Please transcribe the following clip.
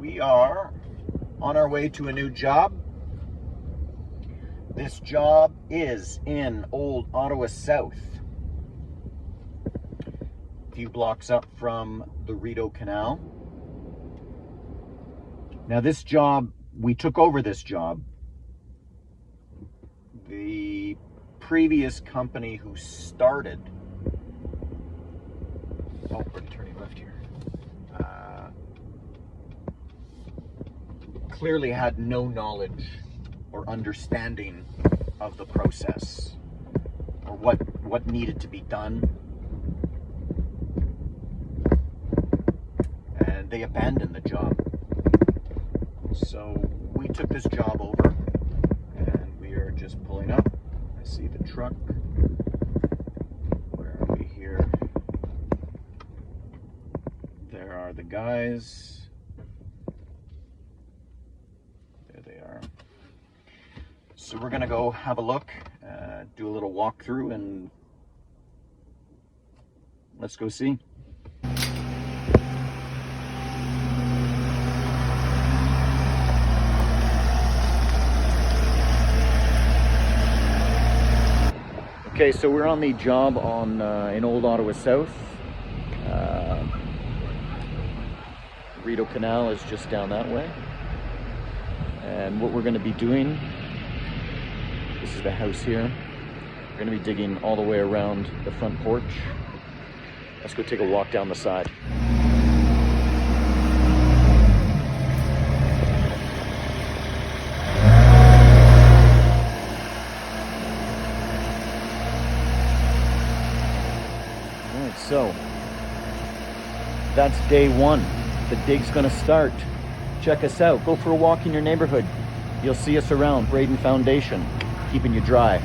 We are on our way to a new job. This job is in Old Ottawa South, a few blocks up from the Rideau Canal. Now this job, we took over this job. The previous company who started, we're turning left here, clearly had no knowledge or understanding of the process or what needed to be done, and they abandoned the job. So we took this job over and we are just pulling up. I see the truck. Where are we here? There are the guys. There they are. So we're gonna go have a look, do a little walkthrough, and let's go see. Okay, so we're on the job in Old Ottawa South. Rideau Canal is just down that way. And what we're going to be doing, this is the house here. We're going to be digging all the way around the front porch. Let's go take a walk down the side. All right, so that's day one. The dig's going to start. Check us out. Go for a walk in your neighborhood. You'll see us around. Braden Foundation, keeping you dry.